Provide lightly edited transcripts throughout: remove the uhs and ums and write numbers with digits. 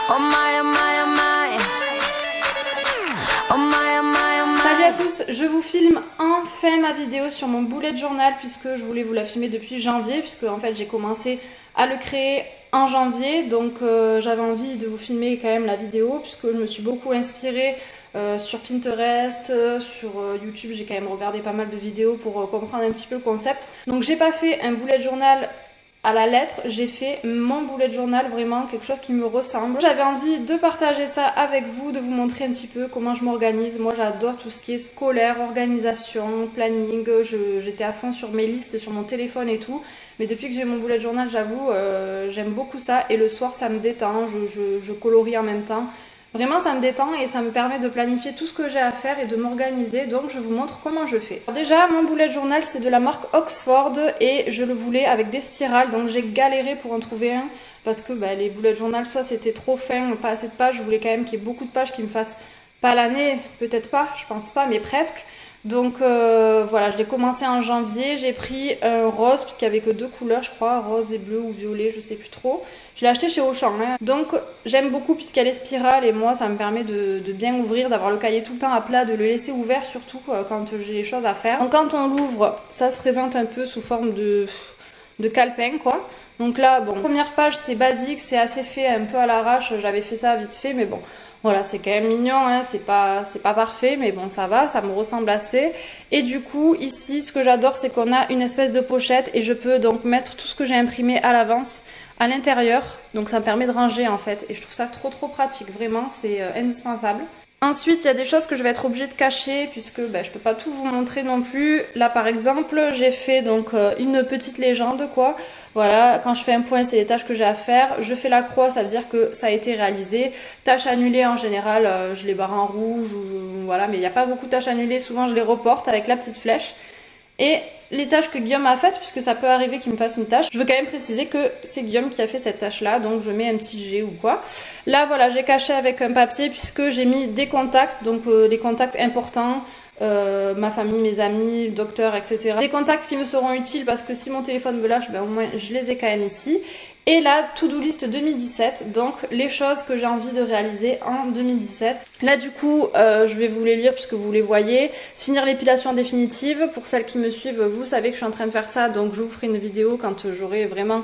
Oh my, oh my, oh my. Oh my, oh my, oh my. Salut à tous, je vous filme enfin ma vidéo sur mon bullet journal puisque je voulais vous la filmer depuis janvier puisque en fait j'ai commencé à le créer en janvier, donc j'avais envie de vous filmer quand même la vidéo puisque je me suis beaucoup inspirée sur Pinterest, sur YouTube. J'ai quand même regardé pas mal de vidéos pour comprendre un petit peu le concept. Donc j'ai pas fait un bullet journal à la lettre, j'ai fait mon bullet journal, vraiment quelque chose qui me ressemble. J'avais envie de partager ça avec vous, de vous montrer un petit peu comment je m'organise. Moi j'adore tout ce qui est scolaire, organisation, planning. J'étais à fond sur mes listes, sur mon téléphone et tout. Mais depuis que j'ai mon bullet journal, j'avoue, j'aime beaucoup ça. Et le soir ça me détend, je colorie en même temps. Vraiment ça me détend et ça me permet de planifier tout ce que j'ai à faire et de m'organiser, donc je vous montre comment je fais. Alors déjà mon bullet journal c'est de la marque Oxford et je le voulais avec des spirales, donc j'ai galéré pour en trouver un parce que les bullet journal soit c'était trop fin, pas assez de pages, je voulais quand même qu'il y ait beaucoup de pages qui me fassent pas l'année, peut-être pas, je pense pas, mais presque. Donc voilà, je l'ai commencé en janvier, j'ai pris un rose puisqu'il n'y avait que deux couleurs je crois, rose et bleu ou violet, je sais plus trop. Je l'ai acheté chez Auchan, hein. Donc j'aime beaucoup puisqu'elle est spirale et moi ça me permet de bien ouvrir, d'avoir le cahier tout le temps à plat, de le laisser ouvert surtout quand j'ai des choses à faire. Donc quand on l'ouvre, ça se présente un peu sous forme de calepin quoi. Donc là, bon, première page c'est basique, c'est assez fait un peu à l'arrache, j'avais fait ça vite fait mais bon. Voilà, c'est quand même mignon, hein, c'est pas parfait, mais bon, ça va, ça me ressemble assez. Et du coup, ici, ce que j'adore, c'est qu'on a une espèce de pochette et je peux donc mettre tout ce que j'ai imprimé à l'avance à l'intérieur. Donc ça me permet de ranger en fait. Et je trouve ça trop pratique, vraiment, c'est indispensable. Ensuite, il y a des choses que je vais être obligée de cacher puisque je peux pas tout vous montrer non plus. Là, par exemple, j'ai fait donc une petite légende quoi. Voilà, quand je fais un point, c'est les tâches que j'ai à faire. Je fais la croix, ça veut dire que ça a été réalisé. Tâches annulées, en général, je les barre en rouge voilà, mais il n'y a pas beaucoup de tâches annulées. Souvent, je les reporte avec la petite flèche. Et les tâches que Guillaume a faites, puisque ça peut arriver qu'il me fasse une tâche, je veux quand même préciser que c'est Guillaume qui a fait cette tâche là, donc je mets un petit G ou quoi. Là voilà, j'ai caché avec un papier puisque j'ai mis des contacts, donc les contacts importants, ma famille, mes amis, le docteur, etc. Des contacts qui me seront utiles parce que si mon téléphone me lâche, au moins je les ai quand même ici. Et la to-do list 2017, donc les choses que j'ai envie de réaliser en 2017. Là du coup, je vais vous les lire puisque vous les voyez. Finir l'épilation définitive, pour celles qui me suivent, vous savez que je suis en train de faire ça, donc je vous ferai une vidéo quand j'aurai vraiment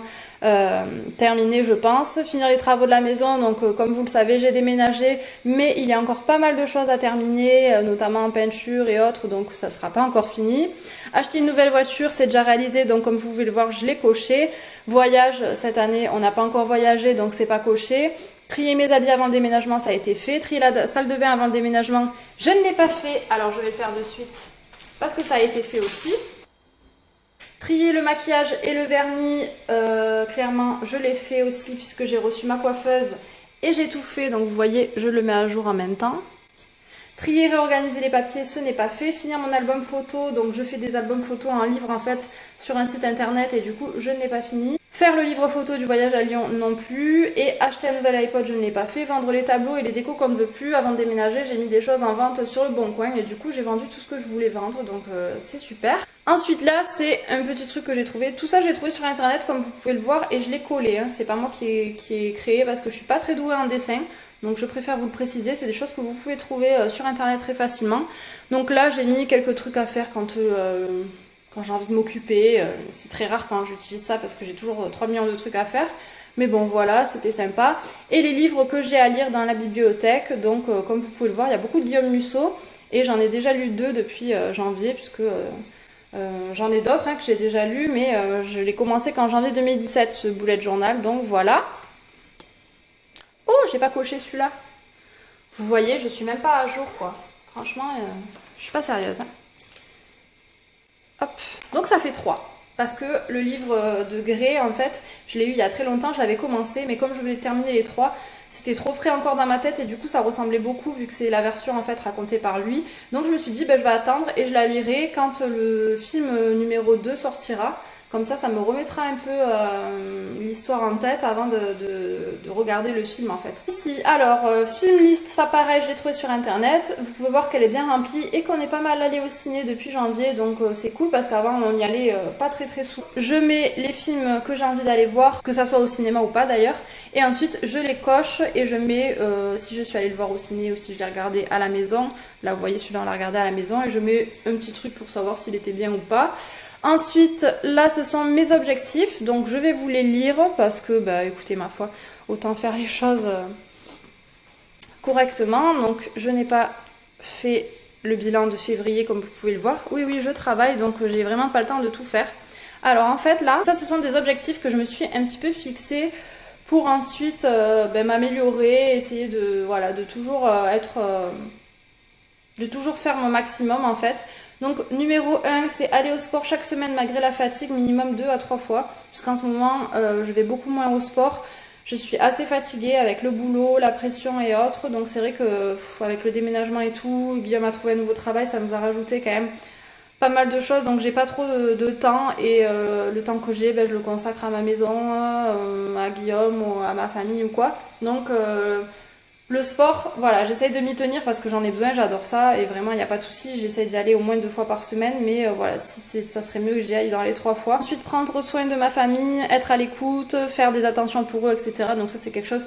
terminé je pense. Finir les travaux de la maison, donc comme vous le savez j'ai déménagé, mais il y a encore pas mal de choses à terminer, notamment en peinture et autres, donc ça sera pas encore fini. Acheter une nouvelle voiture, c'est déjà réalisé, donc comme vous pouvez le voir, je l'ai coché. Voyage, cette année, on n'a pas encore voyagé, donc c'est pas coché. Trier mes habits avant le déménagement, ça a été fait. Trier la salle de bain avant le déménagement, je ne l'ai pas fait, alors je vais le faire de suite, parce que ça a été fait aussi. Trier le maquillage et le vernis, clairement, je l'ai fait aussi, puisque j'ai reçu ma coiffeuse et j'ai tout fait, donc vous voyez, je le mets à jour en même temps. Trier, réorganiser les papiers, ce n'est pas fait. Finir mon album photo, donc je fais des albums photos en livre en fait sur un site internet et du coup je ne l'ai pas fini. Faire le livre photo du voyage à Lyon non plus. Et acheter un nouvel iPod, je ne l'ai pas fait. Vendre les tableaux et les décos qu'on ne veut plus. Avant de déménager, j'ai mis des choses en vente sur le Bon Coin et du coup j'ai vendu tout ce que je voulais vendre, donc c'est super. Ensuite là, c'est un petit truc que j'ai trouvé. Tout ça j'ai trouvé sur internet comme vous pouvez le voir et je l'ai collé. Hein. C'est pas moi qui ai créé parce que je suis pas très douée en dessin. Donc je préfère vous le préciser, c'est des choses que vous pouvez trouver sur internet très facilement. Donc là j'ai mis quelques trucs à faire quand j'ai envie de m'occuper. C'est très rare quand j'utilise ça parce que j'ai toujours 3 millions de trucs à faire. Mais bon voilà, c'était sympa. Et les livres que j'ai à lire dans la bibliothèque, donc comme vous pouvez le voir, il y a beaucoup de Guillaume Musso. Et j'en ai déjà lu 2 depuis janvier, puisque j'en ai d'autres que j'ai déjà lus, mais je l'ai commencé qu'en janvier 2017, ce bullet journal, donc voilà. Oh, j'ai pas coché celui-là. Vous voyez, je suis même pas à jour quoi. Franchement, je suis pas sérieuse. Hein. Hop. Donc ça fait 3. Parce que le livre de Grey, en fait, je l'ai eu il y a très longtemps, je l'avais commencé, mais comme je voulais terminer les 3, c'était trop frais encore dans ma tête et du coup ça ressemblait beaucoup vu que c'est la version en fait racontée par lui. Donc je me suis dit, je vais attendre et je la lirai quand le film numéro 2 sortira. Comme ça me remettra un peu l'histoire en tête avant de regarder le film en fait. Ici, alors, film list, ça pareil, je l'ai trouvé sur internet. Vous pouvez voir qu'elle est bien remplie et qu'on est pas mal allé au ciné depuis janvier. Donc c'est cool parce qu'avant on y allait pas très souvent. Je mets les films que j'ai envie d'aller voir, que ça soit au cinéma ou pas d'ailleurs. Et ensuite je les coche et je mets, si je suis allée le voir au ciné ou si je l'ai regardé à la maison, là vous voyez celui-là on l'a regardé à la maison, et je mets un petit truc pour savoir s'il était bien ou pas. Ensuite, là ce sont mes objectifs, donc je vais vous les lire parce que, bah écoutez ma foi, autant faire les choses correctement. Donc je n'ai pas fait le bilan de février comme vous pouvez le voir. Oui, je travaille, donc j'ai vraiment pas le temps de tout faire. Alors en fait là, ça ce sont des objectifs que je me suis un petit peu fixés pour ensuite m'améliorer, essayer de, voilà, de toujours de toujours faire mon maximum en fait. Donc numéro 1, c'est aller au sport chaque semaine malgré la fatigue, minimum 2 à 3 fois. Puisqu'en ce moment, je vais beaucoup moins au sport. Je suis assez fatiguée avec le boulot, la pression et autres. Donc c'est vrai que avec le déménagement et tout, Guillaume a trouvé un nouveau travail, ça nous a rajouté quand même pas mal de choses. Donc j'ai pas trop de temps. Et le temps que j'ai, je le consacre à ma maison, à Guillaume, ou à ma famille ou quoi. Donc... le sport, voilà, j'essaye de m'y tenir parce que j'en ai besoin, j'adore ça et vraiment il n'y a pas de souci, j'essaye d'y aller au moins 2 fois par semaine, mais voilà, ça serait mieux que j'y aille dans les 3 fois. Ensuite, prendre soin de ma famille, être à l'écoute, faire des attentions pour eux, etc. Donc ça c'est quelque chose,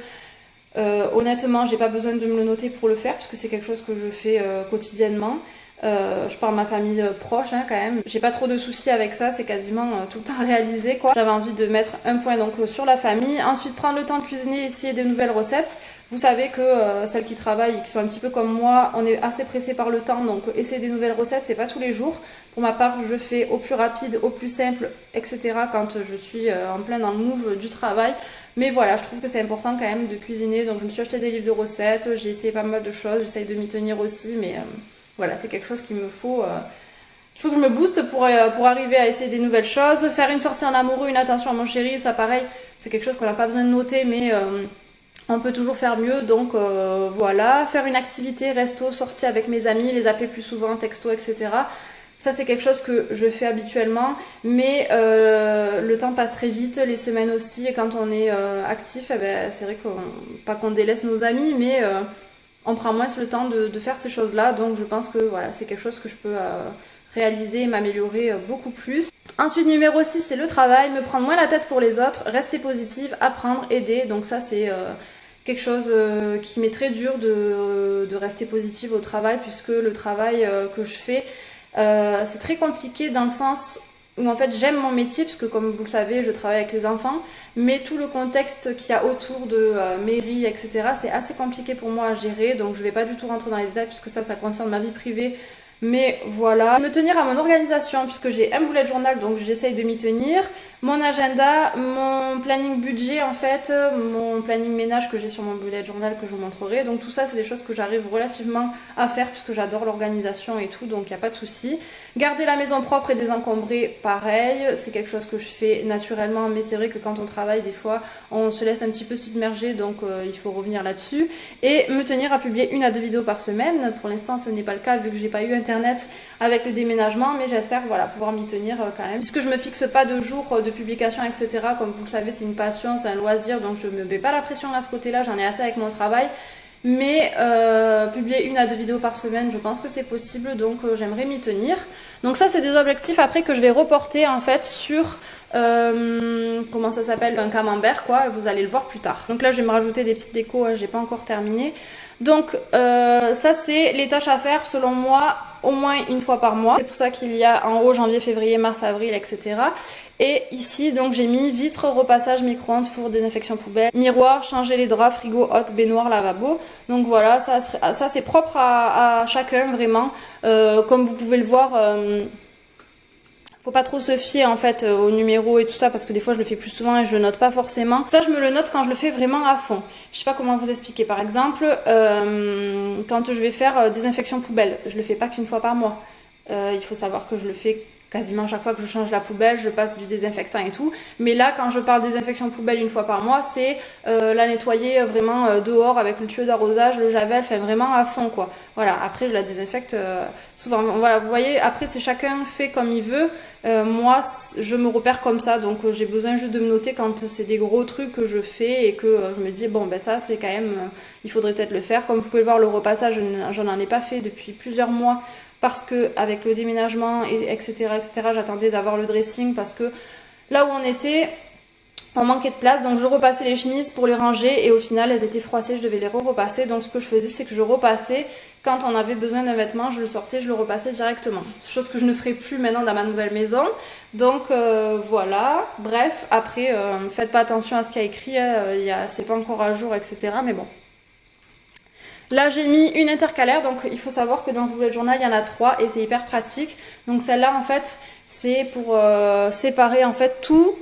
honnêtement, j'ai pas besoin de me le noter pour le faire puisque c'est quelque chose que je fais quotidiennement. Je parle de ma famille proche quand même. J'ai pas trop de soucis avec ça, c'est quasiment tout le temps réalisé quoi. J'avais envie de mettre un point donc sur la famille. Ensuite prendre le temps de cuisiner, essayer des nouvelles recettes. Vous savez que celles qui travaillent et qui sont un petit peu comme moi, on est assez pressé par le temps, donc essayer des nouvelles recettes, c'est pas tous les jours. Pour ma part, je fais au plus rapide, au plus simple, etc. quand je suis en plein dans le move du travail. Mais voilà, je trouve que c'est important quand même de cuisiner, donc je me suis acheté des livres de recettes, j'ai essayé pas mal de choses, j'essaye de m'y tenir aussi, mais voilà, c'est quelque chose qu'il me faut... Il faut que je me booste pour arriver à essayer des nouvelles choses. Faire une sortie en amoureux, une attention à mon chéri, ça pareil, c'est quelque chose qu'on n'a pas besoin de noter, mais on peut toujours faire mieux. Donc voilà, faire une activité, resto, sortie avec mes amis, les appeler plus souvent, texto, etc. Ça c'est quelque chose que je fais habituellement, mais le temps passe très vite, les semaines aussi, et quand on est actif, c'est vrai pas qu'on délaisse nos amis, mais on prend moins le temps de faire ces choses-là. Donc je pense que voilà, c'est quelque chose que je peux réaliser et m'améliorer beaucoup plus. Ensuite, numéro 6, c'est le travail, me prendre moins la tête pour les autres, rester positive, apprendre, aider. Donc ça, c'est quelque chose qui m'est très dur de rester positive au travail, puisque le travail que je fais, c'est très compliqué dans le sens où en fait j'aime mon métier, puisque comme vous le savez, je travaille avec les enfants, mais tout le contexte qu'il y a autour de mairie, etc., c'est assez compliqué pour moi à gérer, donc je vais pas du tout rentrer dans les détails, puisque ça concerne ma vie privée. Mais voilà, me tenir à mon organisation puisque j'ai un bullet journal donc j'essaye de m'y tenir, mon agenda, mon planning budget en fait, mon planning ménage que j'ai sur mon bullet journal que je vous montrerai. Donc tout ça c'est des choses que j'arrive relativement à faire puisque j'adore l'organisation et tout, donc il n'y a pas de souci. Garder la maison propre et désencombrée, pareil, c'est quelque chose que je fais naturellement, mais c'est vrai que quand on travaille des fois on se laisse un petit peu submerger, donc il faut revenir là-dessus. Et me tenir à publier 1 à 2 vidéos par semaine. Pour l'instant ce n'est pas le cas vu que j'ai pas eu internet avec le déménagement, mais j'espère voilà pouvoir m'y tenir quand même, puisque je me fixe pas de jours de publication, etc. Comme vous le savez, c'est une passion, c'est un loisir, donc je me mets pas la pression à ce côté-là, j'en ai assez avec mon travail. Mais publier 1 à 2 vidéos par semaine, je pense que c'est possible, donc j'aimerais m'y tenir. Donc ça c'est des objectifs après que je vais reporter en fait sur comment ça s'appelle, un camembert quoi, vous allez le voir plus tard. Donc là je vais me rajouter des petites décos, j'ai pas encore terminé. Donc ça c'est les tâches à faire selon moi au moins 1 fois par mois. C'est pour ça qu'il y a en haut janvier, février, mars, avril, etc. Et ici donc j'ai mis vitre, repassage, micro-ondes, four, désinfection poubelle, miroir, changer les draps, frigo, hôte, baignoire, lavabo. Donc voilà, ça c'est propre à chacun vraiment. Comme vous pouvez le voir, faut pas trop se fier en fait au numéro et tout ça parce que des fois je le fais plus souvent et je le note pas forcément. Ça je me le note quand je le fais vraiment à fond. Je sais pas comment vous expliquer. Par exemple, quand je vais faire désinfection poubelle, je le fais pas qu'1 fois par mois. Il faut savoir que je le fais quasiment chaque fois que je change la poubelle, je passe du désinfectant et tout. Mais là, quand je parle désinfection poubelle 1 fois par mois, c'est la nettoyer vraiment dehors avec le tuyau d'arrosage, le javel, enfin vraiment à fond quoi. Voilà, après je la désinfecte souvent. Voilà, vous voyez, après c'est chacun fait comme il veut. Moi, je me repère comme ça, donc j'ai besoin juste de me noter quand c'est des gros trucs que je fais et que je me dis bon ben ça c'est quand même, il faudrait peut-être le faire. Comme vous pouvez le voir, le repassage, je n'en ai pas fait depuis plusieurs mois. Parce que avec le déménagement et etc, j'attendais d'avoir le dressing parce que là où on était, On manquait de place, donc je repassais les chemises pour les ranger et au final elles étaient froissées, je devais les repasser. Donc ce que je faisais, c'est que je repassais. Quand on avait besoin d'un vêtement, je le sortais, je le repassais directement. Chose que je ne ferai plus maintenant dans ma nouvelle maison. Donc voilà, bref, après faites pas attention à ce qu'il y a écrit, c'est pas encore à jour, etc. Mais bon. Là j'ai mis une intercalaire, donc il faut savoir que dans ce bullet journal il y en a 3 et c'est hyper pratique. Donc celle-là en fait c'est pour séparer en fait tout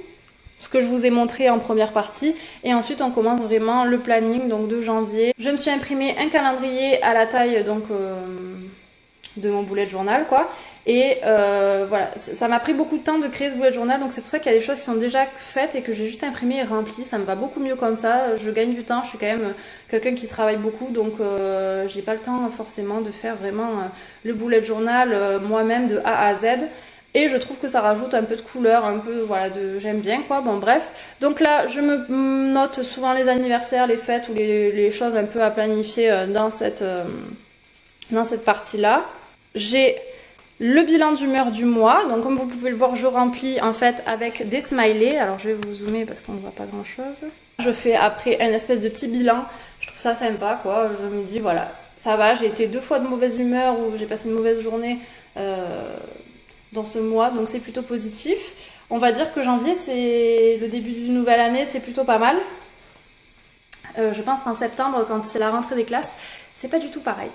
ce que je vous ai montré en première partie et ensuite on commence vraiment le planning donc de janvier. Je me suis imprimé un calendrier à la taille donc de mon bullet journal quoi et voilà, ça m'a pris beaucoup de temps de créer ce bullet journal, donc c'est pour ça qu'il y a des choses qui sont déjà faites et que j'ai juste imprimé et rempli. Ça me va beaucoup mieux comme ça, je gagne du temps, je suis quand même quelqu'un qui travaille beaucoup, donc j'ai pas le temps forcément de faire vraiment le bullet journal moi-même de A à Z. Et je trouve que ça rajoute un peu de couleur, un peu, voilà, j'aime bien quoi, bon bref. Donc là, je me note souvent les anniversaires, les fêtes ou les choses un peu à planifier dans cette partie-là. J'ai le bilan d'humeur du mois, donc comme vous pouvez le voir, je remplis en fait avec des smileys. Alors je vais vous zoomer parce qu'on ne voit pas grand-chose. Je fais après un espèce de petit bilan, je trouve ça sympa quoi, je me dis voilà, ça va, j'ai été 2 fois de mauvaise humeur ou j'ai passé une mauvaise journée dans ce mois, donc c'est plutôt positif. On va dire que janvier, c'est le début d'une nouvelle année, c'est plutôt pas mal. Je pense qu'en septembre, quand c'est la rentrée des classes, c'est pas du tout pareil.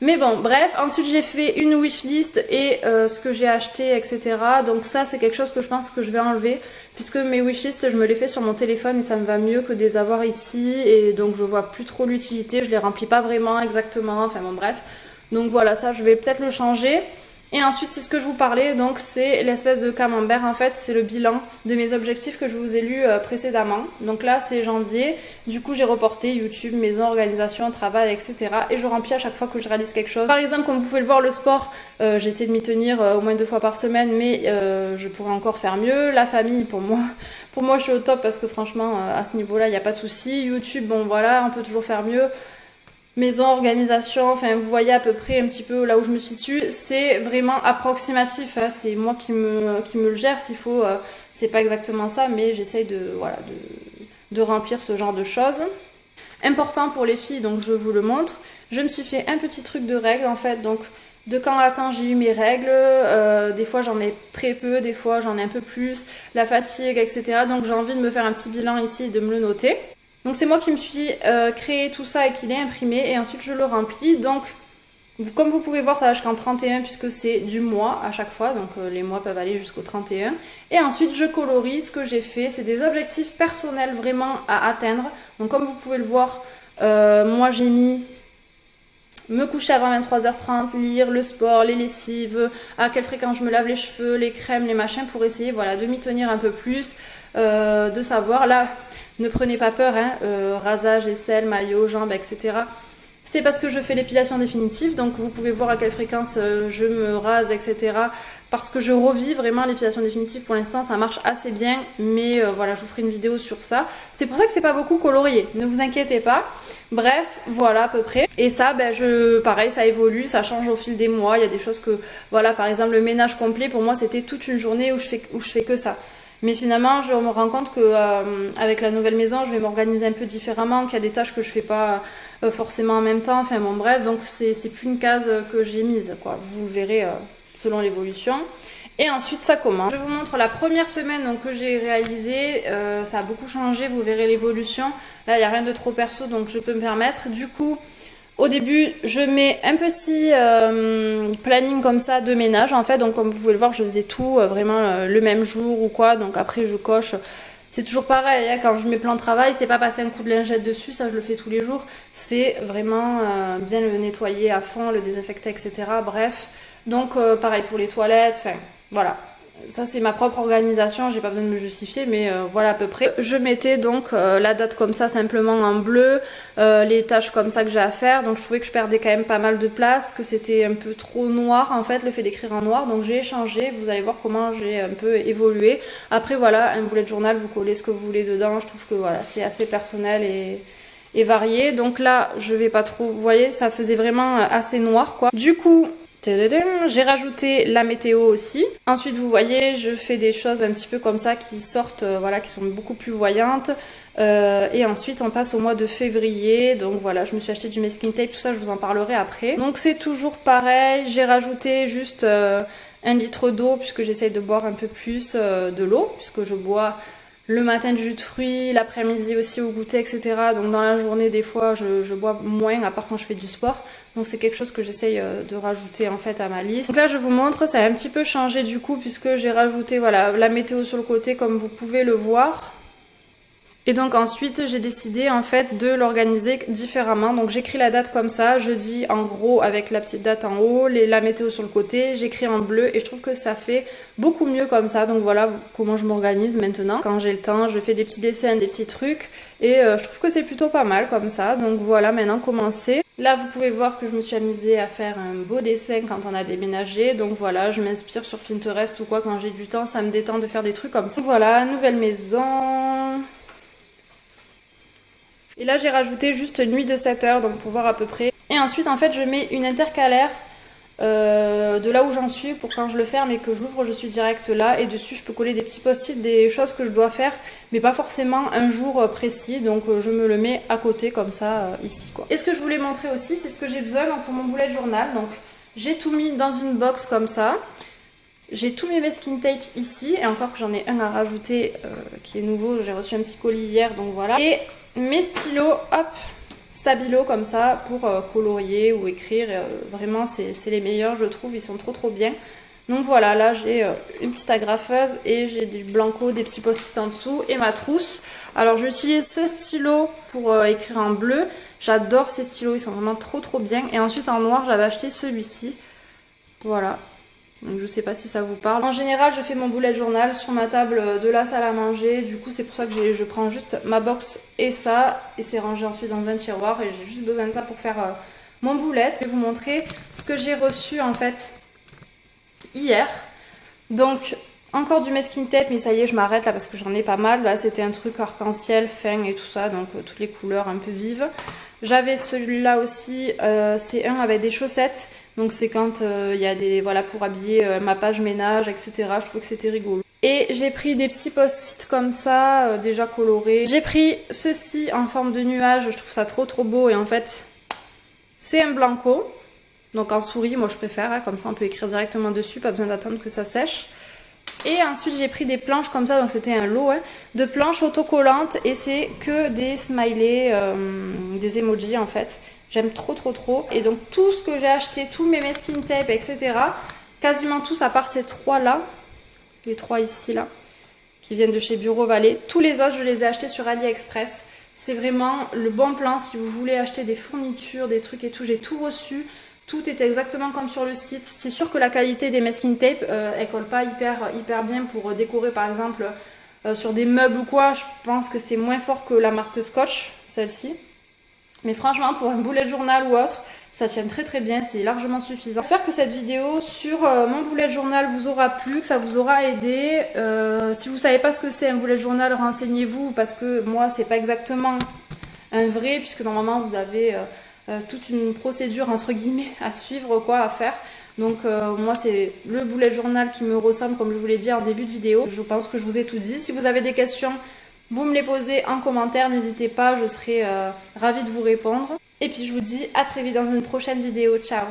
Mais bon, bref, ensuite j'ai fait une wishlist et ce que j'ai acheté, etc. Donc ça, c'est quelque chose que je pense que je vais enlever, puisque mes wishlists, je me les fais sur mon téléphone et ça me va mieux que de les avoir ici. Et donc je vois plus trop l'utilité, je les remplis pas vraiment exactement, enfin bon bref. Donc voilà, ça je vais peut-être le changer. Et ensuite, c'est ce que je vous parlais, donc c'est l'espèce de camembert, en fait, c'est le bilan de mes objectifs que je vous ai lus précédemment. Donc là, c'est janvier, du coup j'ai reporté YouTube, maison, organisation, travail, etc. Et je remplis à chaque fois que je réalise quelque chose. Par exemple, comme vous pouvez le voir, le sport, j'essaie de m'y tenir au moins 2 fois par semaine, mais je pourrais encore faire mieux. La famille, pour moi je suis au top parce que franchement, à ce niveau-là, il n'y a pas de souci. YouTube, bon voilà, on peut toujours faire mieux. Maison, organisation, enfin vous voyez à peu près un petit peu là où je me situe, c'est vraiment approximatif, hein. C'est moi qui me le gère s'il faut, c'est pas exactement ça, mais j'essaye de remplir ce genre de choses. Important pour les filles, donc je vous le montre, je me suis fait un petit truc de règles en fait, donc de quand à quand j'ai eu mes règles, des fois j'en ai très peu, des fois j'en ai un peu plus, la fatigue, etc. Donc j'ai envie de me faire un petit bilan ici et de me le noter. Donc c'est moi qui me suis créé tout ça et qui l'ai imprimé et ensuite je le remplis. Donc comme vous pouvez voir, ça va jusqu'en 31 puisque c'est du mois à chaque fois, donc les mois peuvent aller jusqu'au 31. Et ensuite je colorie. Ce que j'ai fait, c'est des objectifs personnels vraiment à atteindre. Donc comme vous pouvez le voir, moi j'ai mis me coucher avant 23h30, lire, le sport, les lessives, à quelle fréquence je me lave les cheveux, les crèmes, les machins, pour essayer voilà, de m'y tenir un peu plus, de savoir. Là, ne prenez pas peur, hein, rasage, aisselle, maillot, jambes, etc. C'est parce que je fais l'épilation définitive, donc vous pouvez voir à quelle fréquence je me rase, etc. Parce que je revis vraiment l'épilation définitive pour l'instant, ça marche assez bien, mais voilà, je vous ferai une vidéo sur ça. C'est pour ça que c'est pas beaucoup colorié, ne vous inquiétez pas. Bref, voilà à peu près. Et ça, ben, pareil, ça évolue, ça change au fil des mois. Il y a des choses que, voilà, par exemple, le ménage complet, pour moi, c'était toute une journée où je fais que ça. Mais finalement, je me rends compte que avec la nouvelle maison, je vais m'organiser un peu différemment, qu'il y a des tâches que je fais pas forcément en même temps. Enfin bon, bref, donc c'est plus une case que j'ai mise, quoi. Vous le verrez selon l'évolution. Et ensuite, ça commence. Je vous montre la première semaine donc, que j'ai réalisée. Ça a beaucoup changé, vous verrez l'évolution. Là, il n'y a rien de trop perso, donc je peux me permettre. Du coup, au début, je mets un petit planning comme ça de ménage en fait. Donc comme vous pouvez le voir, je faisais tout vraiment le même jour ou quoi. Donc après, je coche. C'est toujours pareil, hein, quand je mets plan de travail, c'est pas passer un coup de lingette dessus, ça je le fais tous les jours. C'est vraiment bien le nettoyer à fond, le désinfecter, etc. Bref, donc pareil pour les toilettes, enfin voilà. Ça c'est ma propre organisation, j'ai pas besoin de me justifier, mais voilà à peu près. Je mettais donc la date comme ça simplement en bleu, les tâches comme ça que j'ai à faire, donc je trouvais que je perdais quand même pas mal de place, que c'était un peu trop noir en fait le fait d'écrire en noir, donc j'ai changé, vous allez voir comment j'ai un peu évolué. Après voilà, un bullet journal, vous collez ce que vous voulez dedans, je trouve que voilà, c'est assez personnel et varié, donc là je vais pas trop, vous voyez ça faisait vraiment assez noir quoi. Du coup, Tadadam, j'ai rajouté la météo aussi. Ensuite, vous voyez, je fais des choses un petit peu comme ça qui sortent, voilà, qui sont beaucoup plus voyantes. Et ensuite, on passe au mois de février. Donc voilà, je me suis acheté du masking tape, tout ça, je vous en parlerai après. Donc c'est toujours pareil. J'ai rajouté juste 1 litre d'eau puisque j'essaye de boire un peu plus de l'eau puisque je bois le matin du jus de fruits, l'après-midi aussi au goûter, etc. Donc dans la journée, des fois, je bois moins, à part quand je fais du sport. Donc c'est quelque chose que j'essaye de rajouter en fait à ma liste. Donc là, je vous montre, ça a un petit peu changé du coup, puisque j'ai rajouté voilà, la météo sur le côté, comme vous pouvez le voir. Et donc ensuite j'ai décidé en fait de l'organiser différemment. Donc j'écris la date comme ça, je dis en gros avec la petite date en haut, la météo sur le côté, j'écris en bleu et je trouve que ça fait beaucoup mieux comme ça. Donc voilà comment je m'organise maintenant. Quand j'ai le temps, je fais des petits dessins, des petits trucs et je trouve que c'est plutôt pas mal comme ça. Donc voilà, maintenant commencer. Là vous pouvez voir que je me suis amusée à faire un beau dessin quand on a déménagé. Donc voilà, je m'inspire sur Pinterest ou quoi quand j'ai du temps, ça me détend de faire des trucs comme ça. Donc voilà, nouvelle maison. Et là j'ai rajouté juste nuit de 7 heures, donc pour voir à peu près. Et ensuite en fait je mets une intercalaire de là où j'en suis pour quand je le ferme et que je l'ouvre je suis direct là. Et dessus je peux coller des petits post-it, des choses que je dois faire, mais pas forcément un jour précis. Donc je me le mets à côté comme ça ici quoi. Et ce que je voulais montrer aussi c'est ce que j'ai besoin pour mon bullet journal. Donc j'ai tout mis dans une box comme ça. J'ai tous mes masking tape ici et encore que j'en ai un à rajouter qui est nouveau. J'ai reçu un petit colis hier donc voilà. Et mes stylos, hop, stabilo comme ça pour colorier ou écrire. Vraiment c'est les meilleurs je trouve, ils sont trop bien. Donc voilà, là j'ai une petite agrafeuse et j'ai du blanco, des petits post-it en dessous et ma trousse. Alors j'utilise ce stylo pour écrire en bleu. J'adore ces stylos, ils sont vraiment trop bien. Et ensuite en noir j'avais acheté celui-ci. Voilà. Donc je sais pas si ça vous parle. En général je fais mon bullet journal sur ma table de la salle à manger. Du coup c'est pour ça que je prends juste ma box et ça. Et c'est rangé ensuite dans un tiroir. Et j'ai juste besoin de ça pour faire mon bullet. Je vais vous montrer ce que j'ai reçu en fait hier. Donc encore du masking tape, mais ça y est je m'arrête là parce que j'en ai pas mal. Là c'était un truc arc-en-ciel, fin et tout ça. Donc toutes les couleurs un peu vives. J'avais celui-là aussi, c'est un avec des chaussettes. Donc c'est quand il y a des, voilà, pour habiller ma page ménage, etc. Je trouve que c'était rigolo. Et j'ai pris des petits post-it comme ça, déjà colorés. J'ai pris ceci en forme de nuage, je trouve ça trop beau. Et en fait, c'est un blanco. Donc en souris, moi je préfère, hein, comme ça on peut écrire directement dessus, pas besoin d'attendre que ça sèche. Et ensuite j'ai pris des planches comme ça, donc c'était un lot hein, de planches autocollantes et c'est que des smileys, des emojis en fait. J'aime trop. Et donc tout ce que j'ai acheté, tous mes masking tape, etc. Quasiment tous à part ces trois là, les trois ici là, qui viennent de chez Bureau Vallée. Tous les autres je les ai achetés sur AliExpress. C'est vraiment le bon plan si vous voulez acheter des fournitures, des trucs et tout. J'ai tout reçu. Tout est exactement comme sur le site. C'est sûr que la qualité des masking tape, elle colle pas hyper bien pour décorer par exemple sur des meubles ou quoi. Je pense que c'est moins fort que la marque Scotch, celle-ci. Mais franchement, pour un bullet journal ou autre, ça tient très bien, c'est largement suffisant. J'espère que cette vidéo sur mon bullet journal vous aura plu, que ça vous aura aidé. Si vous savez pas ce que c'est un bullet journal, renseignez-vous parce que moi, c'est pas exactement un vrai, puisque normalement vous avez toute une procédure entre guillemets à suivre, quoi, à faire. Donc moi c'est le bullet journal qui me ressemble comme je vous l'ai dit en début de vidéo. Je pense que je vous ai tout dit. Si vous avez des questions, vous me les posez en commentaire, n'hésitez pas, je serai ravie de vous répondre. Et puis je vous dis à très vite dans une prochaine vidéo. Ciao!